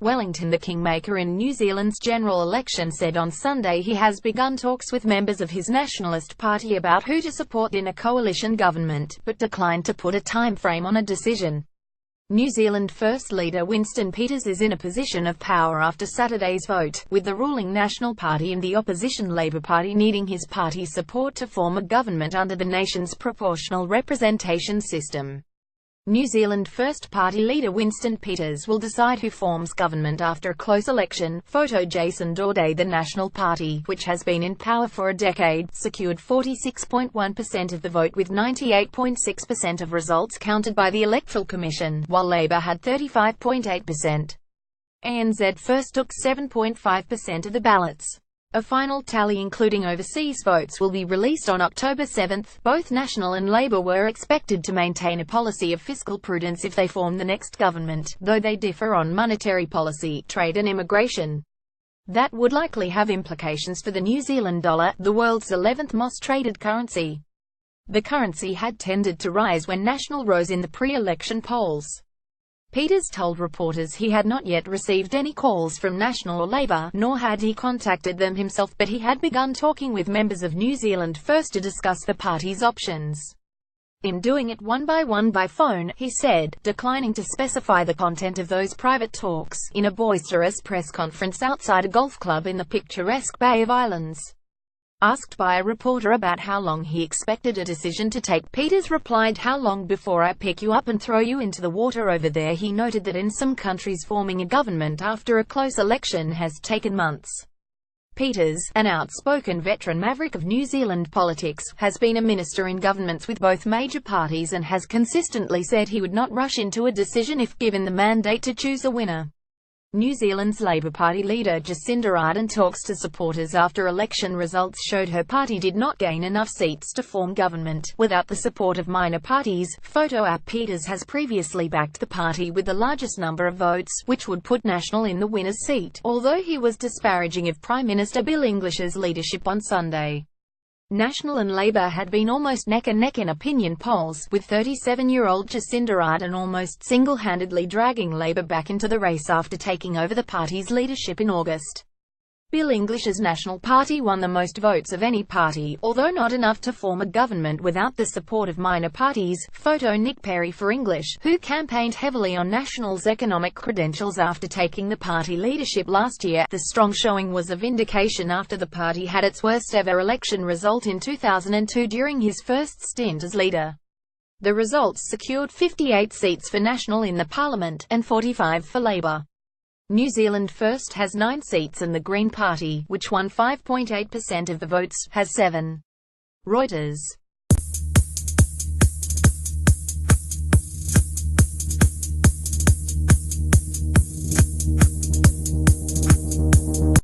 Wellington, the Kingmaker in New Zealand's general election, said on Sunday he has begun talks with members of his Nationalist Party about who to support in a coalition government, but declined to put a time frame on a decision. New Zealand First leader Winston Peters is in a position of power after Saturday's vote, with the ruling National Party and the opposition Labour Party needing his party's support to form a government under the nation's proportional representation system. New Zealand First Party leader Winston Peters will decide who forms government after a close election. Photo Jason Doorday. The National Party, which has been in power for a decade, secured 46.1% of the vote with 98.6% of results counted by the Electoral Commission, while Labour had 35.8%. ANZ First took 7.5% of the ballots. A final tally including overseas votes will be released on October 7. Both National and Labour were expected to maintain a policy of fiscal prudence if they form the next government, though they differ on monetary policy, trade and immigration. That would likely have implications for the New Zealand dollar, the world's 11th most traded currency. The currency had tended to rise when National rose in the pre-election polls. Peters told reporters he had not yet received any calls from National or Labour, nor had he contacted them himself, but he had begun talking with members of New Zealand First to discuss the party's options. "I'm doing it one by phone," he said, declining to specify the content of those private talks, in a boisterous press conference outside a golf club in the picturesque Bay of Islands. Asked by a reporter about how long he expected a decision to take, Peters replied, "How long before I pick you up and throw you into the water over there?" He noted that in some countries forming a government after a close election has taken months. Peters, an outspoken veteran maverick of New Zealand politics, has been a minister in governments with both major parties and has consistently said he would not rush into a decision if given the mandate to choose a winner. New Zealand's Labour Party leader Jacinda Ardern talks to supporters after election results showed her party did not gain enough seats to form government, without the support of minor parties. Photo app. Peters has previously backed the party with the largest number of votes, which would put National in the winner's seat, although he was disparaging of Prime Minister Bill English's leadership on Sunday. National and Labour had been almost neck-and-neck in opinion polls, with 37-year-old Jacinda Ardern almost single-handedly dragging Labour back into the race after taking over the party's leadership in August. Bill English's National Party won the most votes of any party, although not enough to form a government without the support of minor parties. Photo Nick Perry. For English, who campaigned heavily on National's economic credentials after taking the party leadership last year, the strong showing was a vindication after the party had its worst-ever election result in 2002 during his first stint as leader. The results secured 58 seats for National in the Parliament, and 45 for Labour. New Zealand First has 9 seats and the Green Party, which won 5.8% of the votes, has 7. Reuters.